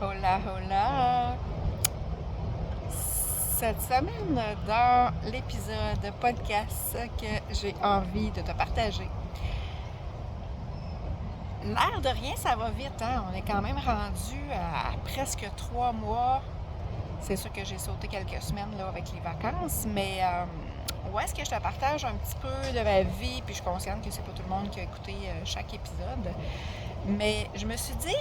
Hola, hola! Cette semaine, dans l'épisode podcast que j'ai envie de te partager, l'air de rien, ça va vite, hein? On est quand même rendu à presque 3 mois. C'est sûr que j'ai sauté quelques semaines là, avec les vacances, mais où est-ce que je te partage un petit peu de ma vie, puis je suis consciente que c'est pas tout le monde qui a écouté chaque épisode, mais je me suis dit,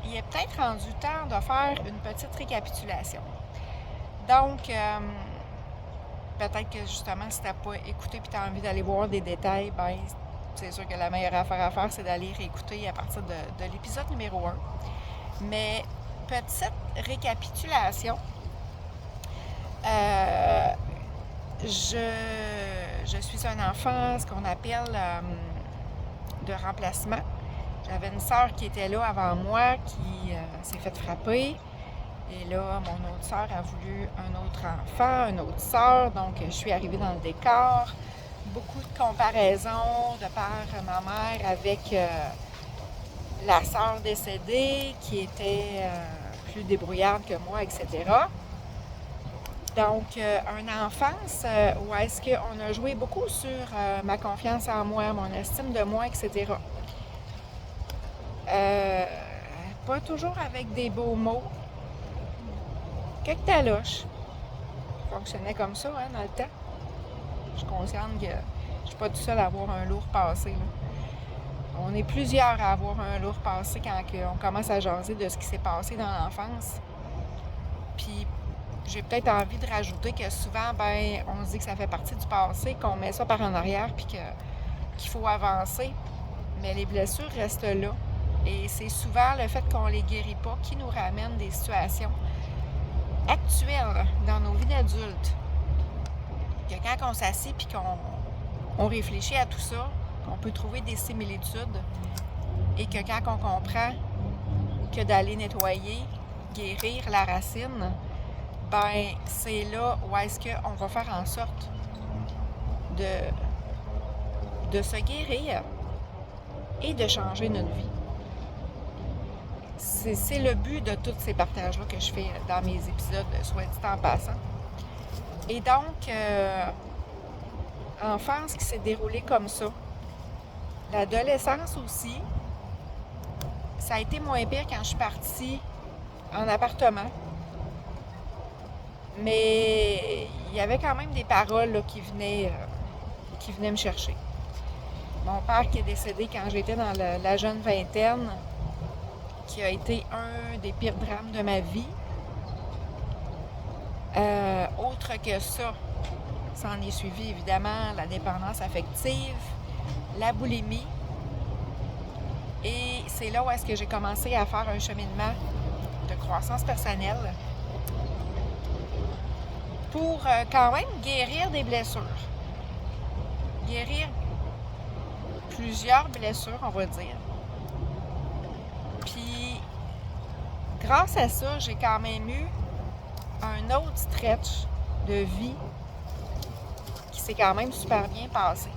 il est peut-être rendu temps de faire une petite récapitulation. Donc, peut-être que justement, si tu n'as pas écouté et tu as envie d'aller voir des détails, ben c'est sûr que la meilleure affaire à faire, c'est d'aller réécouter à partir de l'épisode numéro 1. Mais, petite récapitulation, je suis un enfant, ce qu'on appelle de remplacement. J'avais une sœur qui était là avant moi, qui s'est fait frapper. Et là, mon autre sœur a voulu un autre enfant, une autre sœur. Donc, je suis arrivée dans le décor. Beaucoup de comparaisons de par ma mère avec la sœur décédée qui était plus débrouillarde que moi, etc. Donc, une enfance où est-ce qu'on a joué beaucoup sur ma confiance en moi, mon estime de moi, etc. Pas toujours avec des beaux mots. Quelques taloches. Fonctionnait comme ça, hein, dans le temps. Je suis consciente que je suis pas tout seul à avoir un lourd passé, là. On est plusieurs à avoir un lourd passé quand on commence à jaser de ce qui s'est passé dans l'enfance. Puis, j'ai peut-être envie de rajouter que souvent, on se dit que ça fait partie du passé, qu'on met ça par en arrière, puis qu'il faut avancer. Mais les blessures restent là. Et c'est souvent le fait qu'on les guérit pas qui nous ramène des situations actuelles dans nos vies d'adultes. Que quand on s'assied puis qu'on réfléchit à tout ça, on peut trouver des similitudes et que quand on comprend que d'aller nettoyer, guérir la racine, c'est là où est-ce qu'on va faire en sorte de se guérir et de changer notre vie. C'est le but de tous ces partages-là que je fais dans mes épisodes, soit dit en passant. Et donc, enfance qui s'est déroulée comme ça. L'adolescence aussi, ça a été moins pire quand je suis partie en appartement. Mais il y avait quand même des paroles là, qui venaient me chercher. Mon père qui est décédé quand j'étais dans la jeune vingtaine, qui a été un des pires drames de ma vie. Autre que ça, s'en est suivi évidemment la dépendance affective, la boulimie. Et c'est là où est-ce que j'ai commencé à faire un cheminement de croissance personnelle pour quand même guérir des blessures. Guérir plusieurs blessures, on va dire. Puis, grâce à ça, j'ai quand même eu un autre stretch de vie qui s'est quand même super bien passé.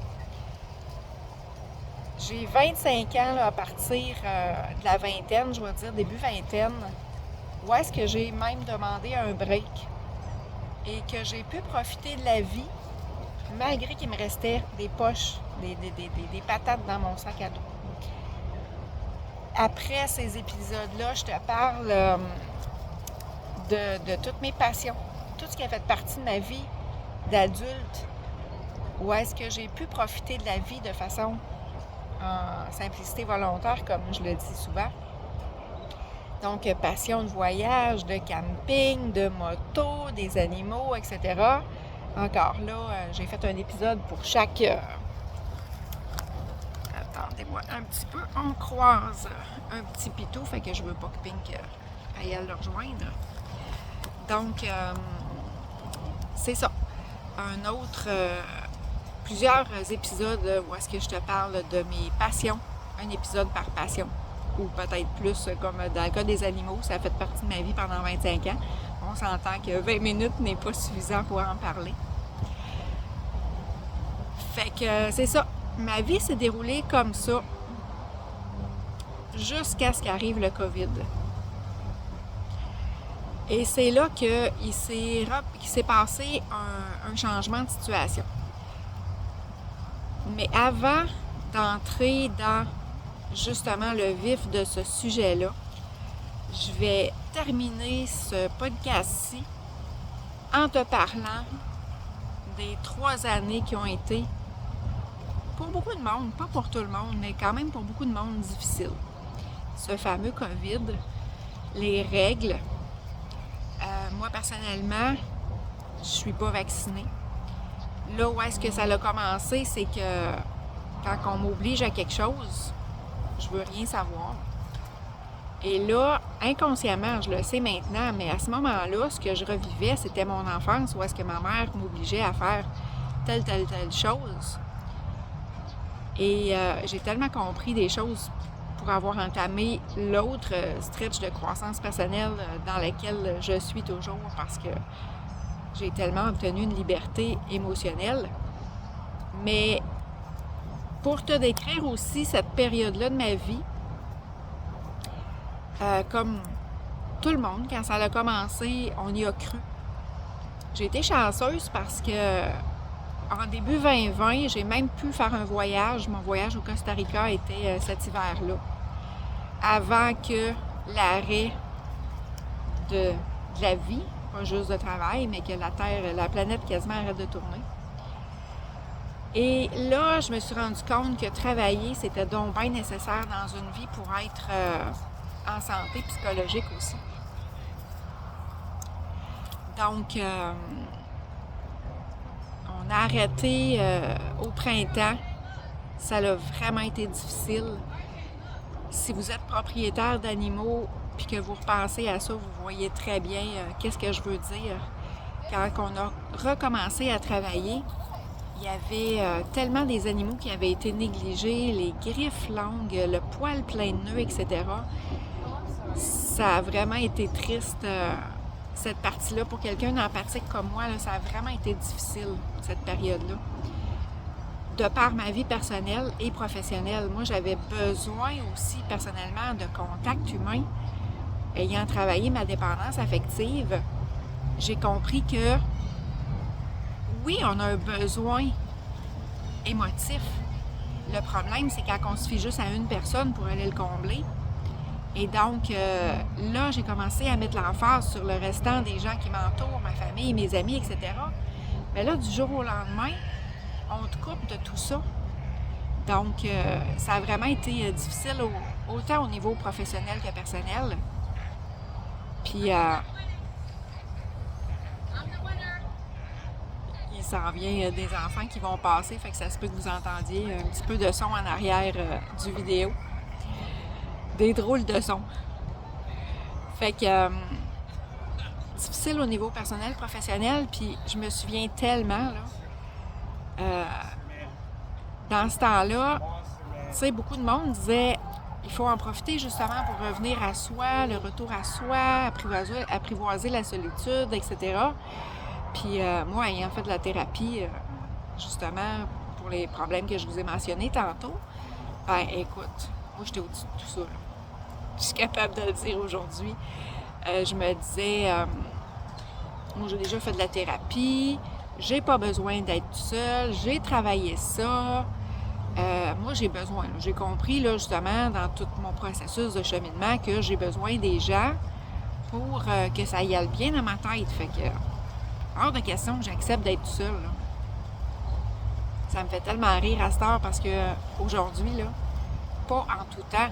J'ai 25 ans là, à partir de la vingtaine, je vais dire début vingtaine, où est-ce que j'ai même demandé un break et que j'ai pu profiter de la vie malgré qu'il me restait des poches, des patates dans mon sac à dos. Après ces épisodes-là, je te parle de toutes mes passions, tout ce qui a fait partie de ma vie d'adulte, où est-ce que j'ai pu profiter de la vie de façon en simplicité volontaire, comme je le dis souvent. Donc, passion de voyage, de camping, de moto, des animaux, etc. Encore là, j'ai fait un épisode pour chaque... Attendez-moi un petit peu, on croise un petit pitou, fait que je veux pas que Pink aille à le rejoindre. Donc, c'est ça. Un autre... plusieurs épisodes où est-ce que je te parle de mes passions, un épisode par passion, ou peut-être plus, comme dans le cas des animaux, ça a fait partie de ma vie pendant 25 ans. On s'entend que 20 minutes n'est pas suffisant pour en parler. Fait que c'est ça. Ma vie s'est déroulée comme ça jusqu'à ce qu'arrive le COVID. Et c'est là qu'il s'est passé un changement de situation. Mais avant d'entrer dans justement le vif de ce sujet-là, je vais terminer ce podcast-ci en te parlant des 3 années qui ont été, pour beaucoup de monde, pas pour tout le monde, mais quand même pour beaucoup de monde, difficiles. Ce fameux COVID, les règles. Moi, personnellement, je suis pas vaccinée. Là où est-ce que ça a commencé, c'est que quand on m'oblige à quelque chose, je veux rien savoir. Et là, inconsciemment, je le sais maintenant, mais à ce moment-là, ce que je revivais, c'était mon enfance, où est-ce que ma mère m'obligeait à faire telle chose. Et j'ai tellement compris des choses pour avoir entamé l'autre stretch de croissance personnelle dans laquelle je suis toujours, parce que j'ai tellement obtenu une liberté émotionnelle. Mais pour te décrire aussi cette période-là de ma vie, comme tout le monde, quand ça a commencé, on y a cru. J'ai été chanceuse parce que en début 2020, j'ai même pu faire un voyage. Mon voyage au Costa Rica était cet hiver-là, avant que l'arrêt de la vie, pas juste de travail, mais que la planète quasiment arrête de tourner. Et là, je me suis rendu compte que travailler, c'était donc bien nécessaire dans une vie pour être en santé psychologique aussi. Donc, on a arrêté au printemps. Ça a vraiment été difficile. Si vous êtes propriétaire d'animaux puis que vous repensez à ça, vous voyez très bien qu'est-ce que je veux dire. Quand on a recommencé à travailler, il y avait tellement des animaux qui avaient été négligés, les griffes longues, le poil plein de nœuds, etc. Ça a vraiment été triste, cette partie-là. Pour quelqu'un d'empathique comme moi, là, ça a vraiment été difficile, cette période-là. De par ma vie personnelle et professionnelle, moi, j'avais besoin aussi, personnellement, de contact humain. Ayant travaillé ma dépendance affective, j'ai compris que, oui, on a un besoin émotif. Le problème, c'est quand on se fie juste à une personne pour aller le combler. Et donc, là, j'ai commencé à mettre l'emphase sur le restant des gens qui m'entourent, ma famille, mes amis, etc. Mais là, du jour au lendemain, on te coupe de tout ça. Donc, ça a vraiment été difficile, autant au niveau professionnel que personnel. Puis, il s'en vient des enfants qui vont passer, fait que ça se peut que vous entendiez un petit peu de son en arrière du vidéo. Des drôles de sons. Fait que difficile au niveau personnel, professionnel, puis je me souviens tellement, là, dans ce temps-là, tu sais, beaucoup de monde disait il faut en profiter justement pour revenir à soi, le retour à soi, apprivoiser la solitude, etc. Puis moi, ayant fait de la thérapie, justement, pour les problèmes que je vous ai mentionnés tantôt, ben écoute, moi j'étais au-dessus de tout ça, là. Je suis capable de le dire aujourd'hui. Je me disais, moi j'ai déjà fait de la thérapie, j'ai pas besoin d'être seule, j'ai travaillé ça. Moi j'ai besoin, là, j'ai compris là, justement dans tout mon processus de cheminement que j'ai besoin des gens pour que ça y aille bien dans ma tête. Fait que, hors de question que j'accepte d'être seule. Là. Ça me fait tellement rire à cette heure parce que aujourd'hui, là, pas en tout temps,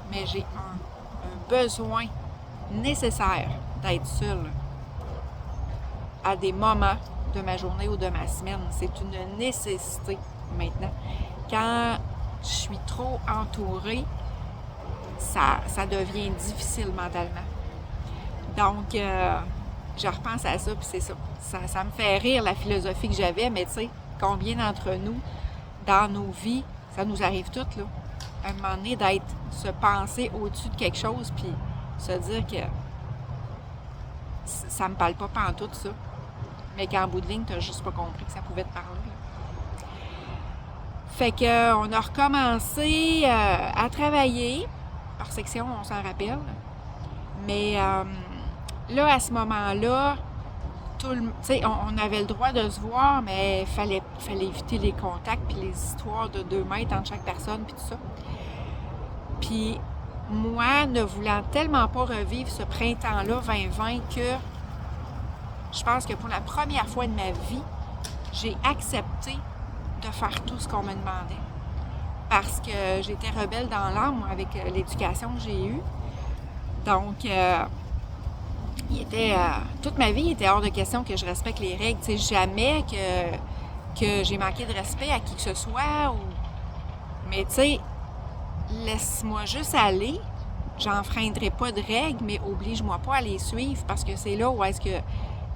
mais j'ai un besoin nécessaire d'être seule à des moments de ma journée ou de ma semaine. C'est une nécessité maintenant. Quand je suis trop entourée, ça devient difficile mentalement. Donc, je repense à ça, puis c'est ça. Ça me fait rire la philosophie que j'avais, mais tu sais, combien d'entre nous, dans nos vies, ça nous arrive toutes, là, à un moment donné, se penser au-dessus de quelque chose, puis se dire que ça me parle pas pantoute, ça. Mais qu'en bout de ligne, t'as juste pas compris que ça pouvait te parler. Là. Fait que on a recommencé à travailler, par section, on s'en rappelle. Mais là, à ce moment-là, on avait le droit de se voir, mais il fallait éviter les contacts puis les histoires de 2 mètres entre chaque personne puis tout ça. Puis moi, ne voulant tellement pas revivre ce printemps-là 2020 que je pense que pour la première fois de ma vie, j'ai accepté de faire tout ce qu'on me demandait. Parce que j'étais rebelle dans l'âme avec l'éducation que j'ai eue. Donc, toute ma vie, il était hors de question que je respecte les règles. Tu sais, jamais que j'ai manqué de respect à qui que ce soit. Mais tu sais, laisse-moi juste aller. J'enfreindrai pas de règles, mais oblige-moi pas à les suivre parce que c'est là où est-ce que,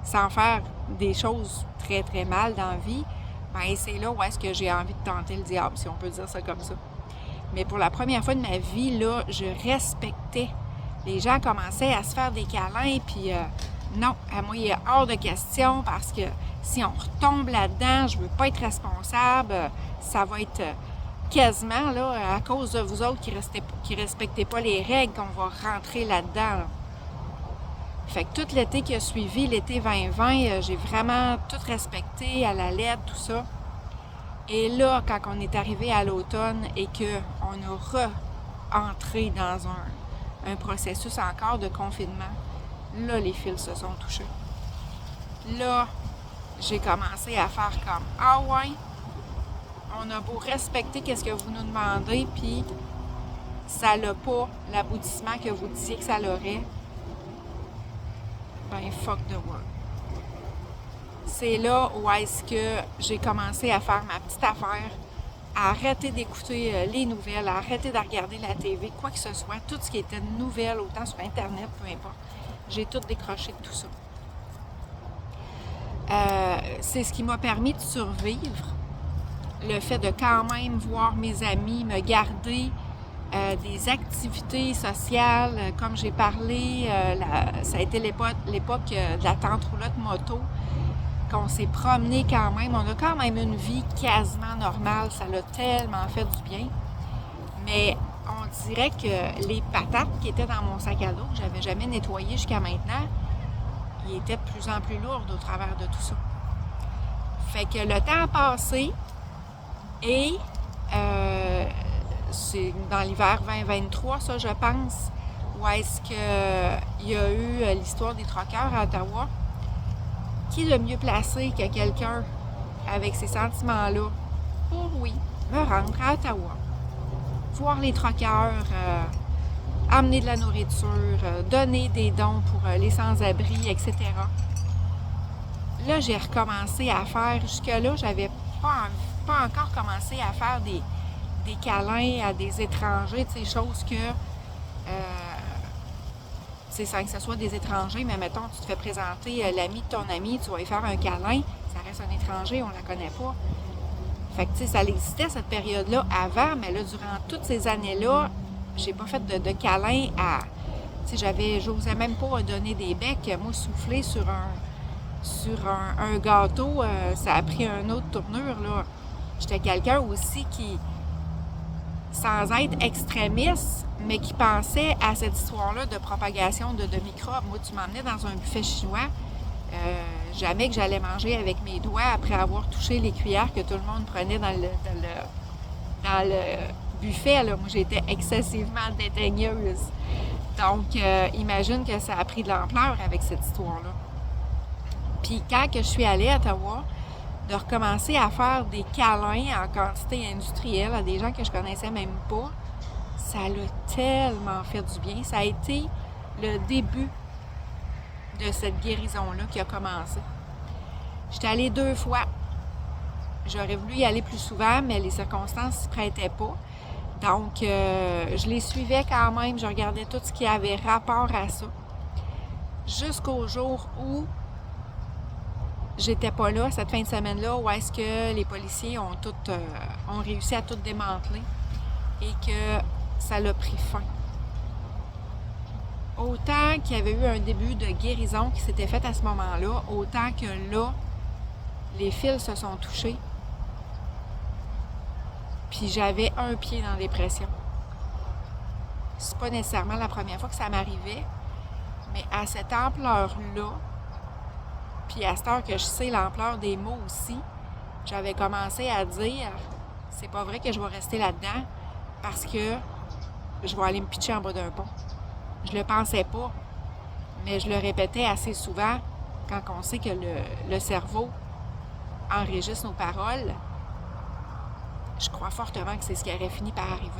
sans faire des choses très, très mal dans la vie, ben c'est là où est-ce que j'ai envie de tenter le diable, si on peut dire ça comme ça. Mais pour la première fois de ma vie, là, je respectais. Les gens commençaient à se faire des câlins, puis non, à moi, il est hors de question parce que si on retombe là-dedans, je veux pas être responsable, ça va être quasiment là, à cause de vous autres qui respectez pas les règles qu'on va rentrer là-dedans. Là. Fait que tout l'été qui a suivi, l'été 2020, j'ai vraiment tout respecté à la lettre, tout ça. Et là, quand on est arrivé à l'automne et qu'on a re-entré dans un processus encore de confinement, là, les fils se sont touchés. Là, j'ai commencé à faire comme « Ah ouais, on a beau respecter qu'est-ce que vous nous demandez, puis ça n'a pas l'aboutissement que vous disiez que ça l'aurait. » Ben, fuck the world. C'est là où est-ce que j'ai commencé à faire ma petite affaire, à arrêter d'écouter les nouvelles, à arrêter de regarder la TV, quoi que ce soit, tout ce qui était nouvelle, autant sur Internet, peu importe. J'ai tout décroché de tout ça. C'est ce qui m'a permis de survivre. Le fait de quand même voir mes amis, me garder des activités sociales, comme j'ai parlé, ça a été l'époque de la tente roulotte moto, qu'on s'est promené quand même. On a quand même une vie quasiment normale, ça l'a tellement fait du bien. Mais on dirait que les patates qui étaient dans mon sac à dos, que j'avais jamais nettoyé jusqu'à maintenant, ils étaient de plus en plus lourdes au travers de tout ça. Fait que le temps a passé et c'est dans l'hiver 2023, ça, je pense, où est-ce qu'il y a eu l'histoire des troqueurs à Ottawa. Qui est le mieux placé que quelqu'un avec ces sentiments-là pour, oui, me rendre à Ottawa, voir les troqueurs, amener de la nourriture, donner des dons pour les sans-abri, etc. Là, j'ai recommencé à faire, jusque-là, j'avais pas encore commencé à faire des câlins à des étrangers, tu sais, choses que, sans que ce soit des étrangers, mais mettons, tu te fais présenter l'ami de ton ami, tu vas lui faire un câlin, ça reste un étranger, on la connaît pas. Fait que, tu sais, ça existait cette période-là avant, mais là, durant toutes ces années-là, j'ai pas fait de câlin à... Tu sais, j'osais même pas donner des becs. Moi, souffler sur un gâteau, ça a pris une autre tournure, là. J'étais quelqu'un aussi qui, sans être extrémiste, mais qui pensait à cette histoire-là de propagation de microbes. Moi, tu m'emmenais dans un buffet chinois, jamais que j'allais manger avec mes doigts après avoir touché les cuillères que tout le monde prenait dans le buffet. Là. Moi, j'étais excessivement dédaigneuse. Donc, imagine que ça a pris de l'ampleur avec cette histoire-là. Puis quand que je suis allée à Ottawa, de recommencer à faire des câlins en quantité industrielle à des gens que je connaissais même pas, ça l'a tellement fait du bien. Ça a été le début de cette guérison-là qui a commencé. J'étais allée 2 fois. J'aurais voulu y aller plus souvent, mais les circonstances ne s'y prêtaient pas. Donc, je les suivais quand même. Je regardais tout ce qui avait rapport à ça. Jusqu'au jour où j'étais pas là, cette fin de semaine-là, où est-ce que les policiers ont réussi à tout démanteler et que ça l'a pris fin. Autant qu'il y avait eu un début de guérison qui s'était fait à ce moment-là, autant que là, les fils se sont touchés. Puis j'avais un pied dans la dépression. C'est pas nécessairement la première fois que ça m'arrivait, Mais à cette ampleur-là, puis à cette heure que je sais l'ampleur des mots aussi, j'avais commencé à dire, c'est pas vrai que je vais rester là-dedans parce que je vais aller me pitcher en bas d'un pont. Je le pensais pas, mais je le répétais assez souvent quand on sait que le cerveau enregistre nos paroles. Je crois fortement que c'est ce qui aurait fini par arriver.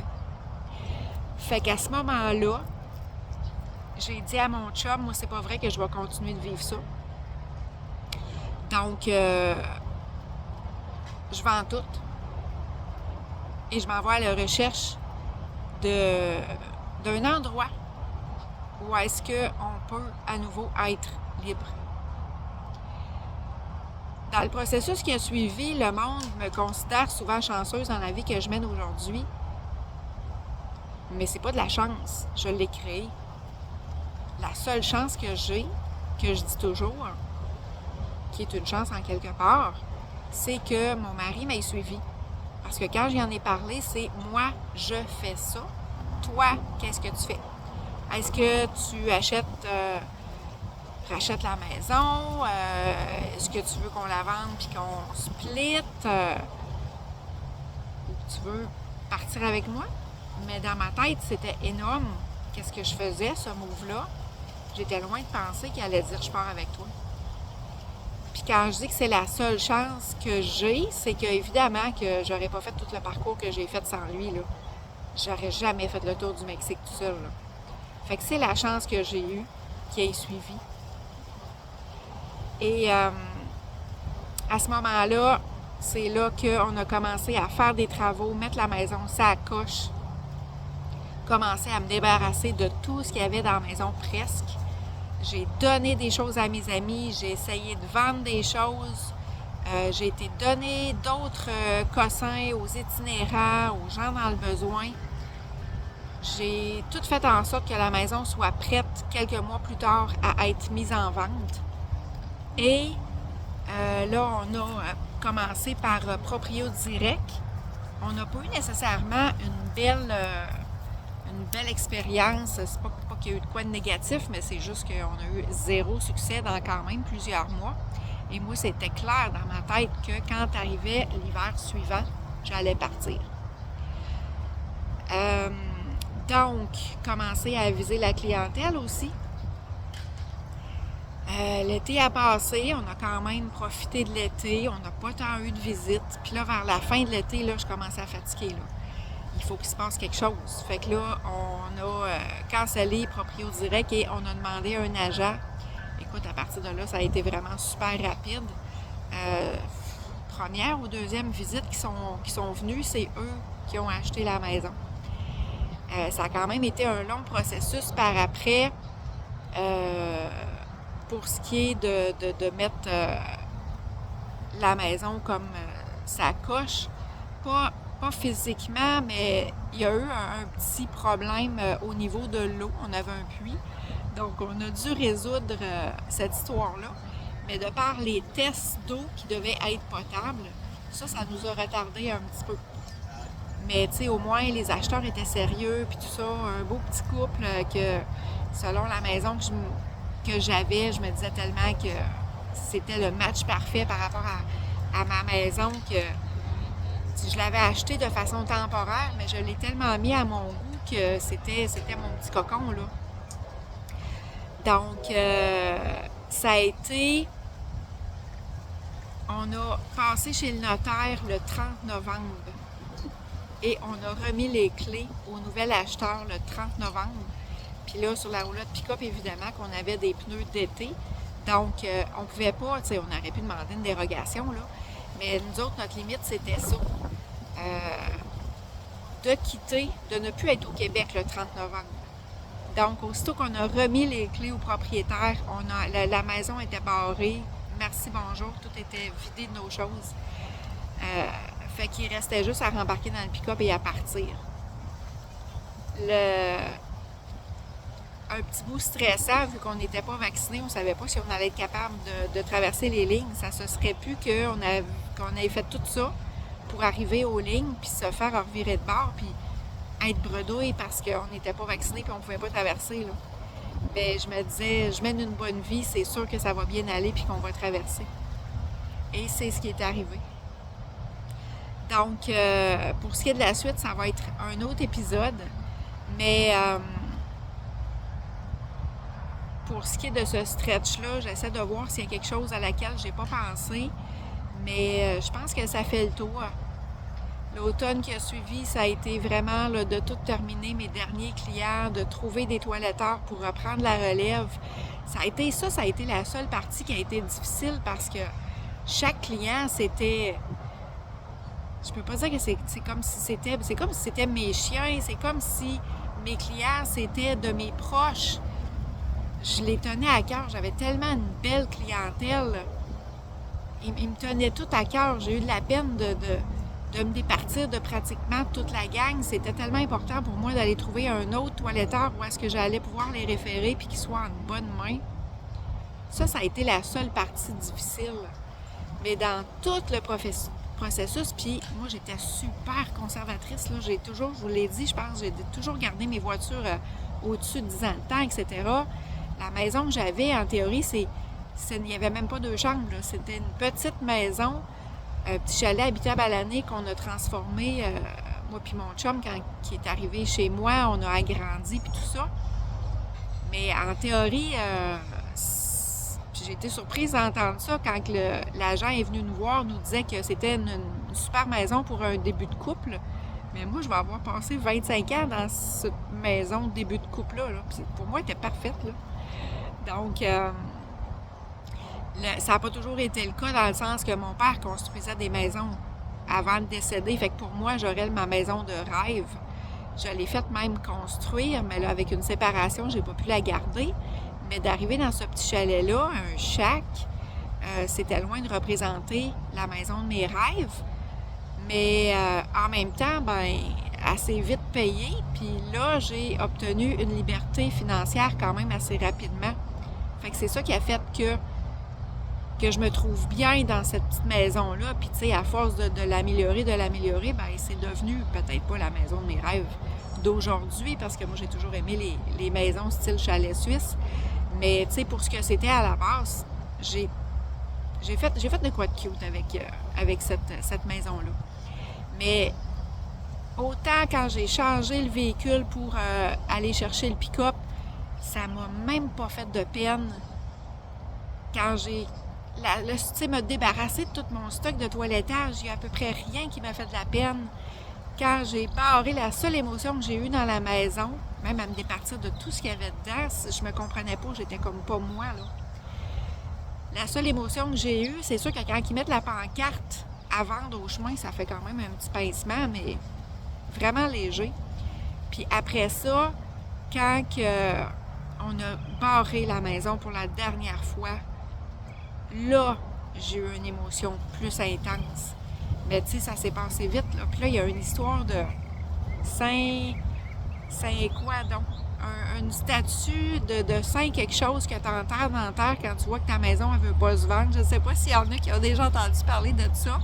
Fait qu'à ce moment-là, j'ai dit à mon chum, moi, c'est pas vrai que je vais continuer de vivre ça. Donc, je vends tout et je m'envoie à la recherche d'un endroit où est-ce qu'on peut à nouveau être libre. Dans le processus qui a suivi, le monde me considère souvent chanceuse dans la vie que je mène aujourd'hui. Mais c'est pas de la chance, je l'ai créée. La seule chance que j'ai, que je dis toujours, qui est une chance en quelque part, c'est que mon mari m'ait suivi. Parce que quand j'y en ai parlé, c'est moi, je fais ça. Toi, qu'est-ce que tu fais? Est-ce que tu rachètes la maison? Est-ce que tu veux qu'on la vende puis qu'on split? Ou tu veux partir avec moi? Mais dans ma tête, c'était énorme. Qu'est-ce que je faisais, ce move-là? J'étais loin de penser qu'il allait dire « je pars avec toi ». Puis quand je dis que c'est la seule chance que j'ai, c'est qu'évidemment que j'aurais pas fait tout le parcours que j'ai fait sans lui, là. J'aurais jamais fait le tour du Mexique tout seul, là. Fait que c'est la chance que j'ai eue qui ait suivi. Et à ce moment-là, c'est là qu'on a commencé à faire des travaux, mettre la maison ça coche, commencer à me débarrasser de tout ce qu'il y avait dans la maison presque. J'ai donné des choses à mes amis, j'ai essayé de vendre des choses, j'ai été donner d'autres cossins aux itinérants, aux gens dans le besoin. J'ai tout fait en sorte que la maison soit prête quelques mois plus tard à être mise en vente. Et là, on a commencé par Proprio Direct. On n'a pas eu nécessairement une belle expérience. C'est pas qu'il y a eu de quoi de négatif, mais c'est juste qu'on a eu 0 succès dans quand même plusieurs mois. Et moi, c'était clair dans ma tête que quand arrivait l'hiver suivant, j'allais partir. Donc, commencer à aviser la clientèle aussi. L'été a passé, on a quand même profité de l'été, on n'a pas tant eu de visites. Puis là, vers la fin de l'été, là, je commençais à fatiguer, là. Il faut qu'il se passe quelque chose. Fait que là, on a cancellé Proprio Direct et on a demandé à un agent. Écoute, à partir de là, ça a été vraiment super rapide. Première ou deuxième visite qui sont venus, c'est eux qui ont acheté la maison. Ça a quand même été un long processus par après pour ce qui est de mettre la maison comme ça coche. Pas physiquement, mais il y a eu un petit problème au niveau de l'eau. On avait un puits. Donc, on a dû résoudre cette histoire-là. Mais de par les tests d'eau qui devaient être potables, ça nous a retardé un petit peu. Mais, tu sais, au moins, les acheteurs étaient sérieux, puis tout ça. Un beau petit couple que, selon la maison que j'avais, je me disais tellement que c'était le match parfait par rapport à ma maison que je l'avais acheté de façon temporaire, mais je l'ai tellement mis à mon goût que c'était mon petit cocon, là. Donc, ça a été... On a passé chez le notaire le 30 novembre et on a remis les clés au nouvel acheteur le 30 novembre. Puis là, sur la roulotte pick-up, évidemment, qu'on avait des pneus d'été. Donc, on pouvait pas, tu sais, on aurait pu demander une dérogation, là. Mais nous autres, notre limite, c'était ça. De quitter, de ne plus être au Québec le 30 novembre. Donc, aussitôt qu'on a remis les clés au propriétaire, la maison était barrée. Merci, bonjour, tout était vidé de nos choses. Fait qu'il restait juste à rembarquer dans le pick-up et à partir. Un petit bout stressant, vu qu'on n'était pas vaccinés, on ne savait pas si on allait être capable de traverser les lignes. Ça se serait pu qu'on ait fait tout ça pour arriver aux lignes, puis se faire revirer de bord, puis être bredouille parce qu'on n'était pas vaccinés et on ne pouvait pas traverser, là. Mais je me disais, je mène une bonne vie, c'est sûr que ça va bien aller puis qu'on va traverser. Et c'est ce qui est arrivé. Donc, pour ce qui est de la suite, ça va être un autre épisode. Mais pour ce qui est de ce stretch-là, j'essaie de voir s'il y a quelque chose à laquelle j'ai pas pensé. Mais je pense que ça fait le tour. L'automne qui a suivi, ça a été vraiment là, de tout terminer mes derniers clients, de trouver des toiletteurs pour reprendre la relève. Ça a été la seule partie qui a été difficile parce que chaque client, c'était... Je peux pas dire que c'est comme si c'était... C'est comme si c'était mes chiens, c'est comme si mes clients, c'était de mes proches. Je les tenais à cœur, j'avais tellement une belle clientèle. Ils me tenaient tout à cœur. J'ai eu de la peine de me départir de pratiquement toute la gang. C'était tellement important pour moi d'aller trouver un autre toiletteur où est-ce que j'allais pouvoir les référer puis qu'ils soient en bonne main. Ça a été la seule partie difficile. Mais dans tout le processus, puis moi, j'étais super conservatrice. Là. J'ai toujours, je vous l'ai dit, je pense, j'ai toujours gardé mes voitures au-dessus de 10 ans de temps, etc. La maison que j'avais, en théorie, il n'y avait même pas 2 chambres. Là. C'était une petite maison, un petit chalet habitable à l'année qu'on a transformé, moi puis mon chum, quand il est arrivé chez moi, on a agrandi puis tout ça. Mais en théorie, j'ai été surprise d'entendre ça quand l'agent est venu nous voir, nous disait que c'était une super maison pour un début de couple. Mais moi, je vais avoir passé 25 ans dans cette maison de début de couple-là. Là. Pour moi, elle était parfaite. Là. Donc, ça n'a pas toujours été le cas dans le sens que mon père construisait des maisons avant de décéder. Fait que pour moi, j'aurais ma maison de rêve. Je l'ai faite même construire, mais là, avec une séparation, j'ai pas pu la garder. Mais d'arriver dans ce petit chalet-là, un shack, c'était loin de représenter la maison de mes rêves. Mais en même temps, assez vite payé. Puis là, j'ai obtenu une liberté financière quand même assez rapidement. Fait que c'est ça qui a fait que je me trouve bien dans cette petite maison-là. Puis, tu sais, à force de l'améliorer, c'est devenu peut-être pas la maison de mes rêves d'aujourd'hui, parce que moi, j'ai toujours aimé les maisons style chalet suisse. Mais, tu sais, pour ce que c'était à la base, j'ai fait de quoi de cute avec cette maison-là. Mais autant quand j'ai changé le véhicule pour aller chercher le pick-up, ça m'a même pas fait de peine quand j'ai me débarrasser de tout mon stock de toilettage. Il n'y a à peu près rien qui m'a fait de la peine. Quand j'ai barré, la seule émotion que j'ai eue dans la maison, même à me départir de tout ce qu'il y avait dedans, je me comprenais pas, j'étais comme pas moi, là. La seule émotion que j'ai eue, c'est sûr que quand ils mettent la pancarte à vendre au chemin, ça fait quand même un petit pincement, mais vraiment léger. Puis après ça, quand on a barré la maison pour la dernière fois, là, j'ai eu une émotion plus intense. Mais tu sais, ça s'est passé vite, là. Puis là, il y a une histoire de Saint quoi, donc? Une statue de Saint quelque chose que tu enterres dans terre quand tu vois que ta maison, elle veut pas se vendre. Je sais pas s'il y en a qui ont déjà entendu parler de ça.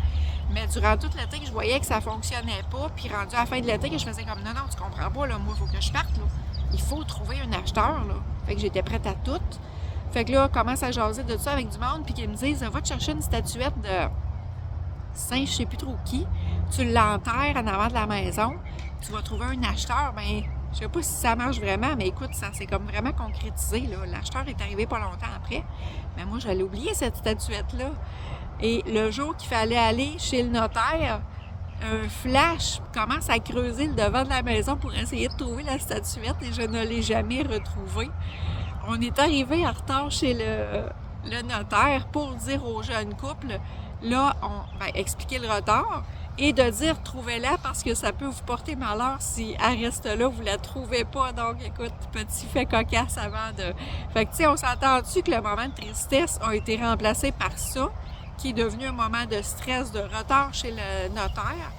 Mais durant tout l'été, je voyais que ça fonctionnait pas. Puis rendu à la fin de l'été, je faisais comme, non, tu comprends pas, là. Moi, il faut que je parte, là. Il faut trouver un acheteur, là. Fait que j'étais prête à tout. Fait que là, on commence à jaser de ça avec du monde, puis qu'ils me disent, va te chercher une statuette de Saint, je sais plus trop qui, tu l'enterres en avant de la maison, tu vas trouver un acheteur. Ben, je sais pas si ça marche vraiment, mais écoute, ça s'est comme vraiment concrétisé, là. L'acheteur est arrivé pas longtemps après, mais moi, j'allais oublier cette statuette-là. Et le jour qu'il fallait aller chez le notaire, un flash commence à creuser le devant de la maison pour essayer de trouver la statuette et je ne l'ai jamais retrouvée. On est arrivé en retard chez le notaire pour dire au jeune couple, là, expliquer le retard et de dire trouvez-la parce que ça peut vous porter malheur si elle reste là, vous la trouvez pas. Donc, écoute, petit fait cocasse avant de... Fait que, tu sais, on s'entend-tu que le moment de tristesse a été remplacé par ça, qui est devenu un moment de stress, de retard chez le notaire.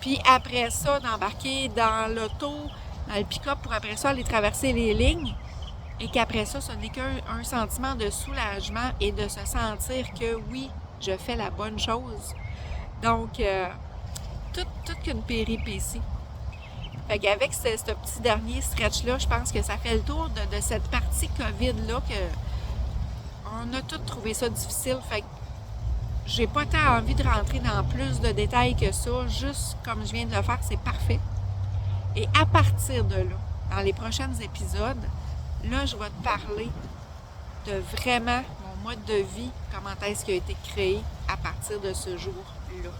Puis après ça, d'embarquer dans l'auto, dans le pick-up pour après ça aller traverser les lignes. Et qu'après ça, ce n'est qu'un sentiment de soulagement et de se sentir que oui, je fais la bonne chose. Donc, toute qu'une péripétie. Fait qu'avec ce petit dernier stretch-là, je pense que ça fait le tour de cette partie COVID-là on a tous trouvé ça difficile. Fait que j'ai pas tant envie de rentrer dans plus de détails que ça. Juste comme je viens de le faire, c'est parfait. Et à partir de là, dans les prochains épisodes, là, je vais te parler de vraiment mon mode de vie, comment est-ce qu'il a été créé à partir de ce jour-là.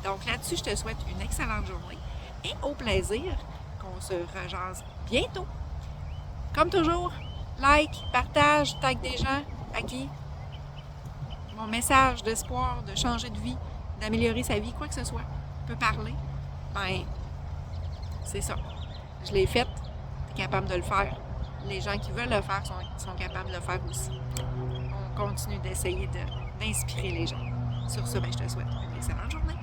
Donc là-dessus, je te souhaite une excellente journée et au plaisir qu'on se rejase bientôt. Comme toujours, like, partage, tag des gens à qui mon message d'espoir, de changer de vie, d'améliorer sa vie, quoi que ce soit, peut parler. Ben, c'est ça. Je l'ai fait, tu es capable de le faire. Les gens qui veulent le faire sont capables de le faire aussi. On continue d'essayer d'inspirer les gens. Sur ce, je te souhaite une excellente journée.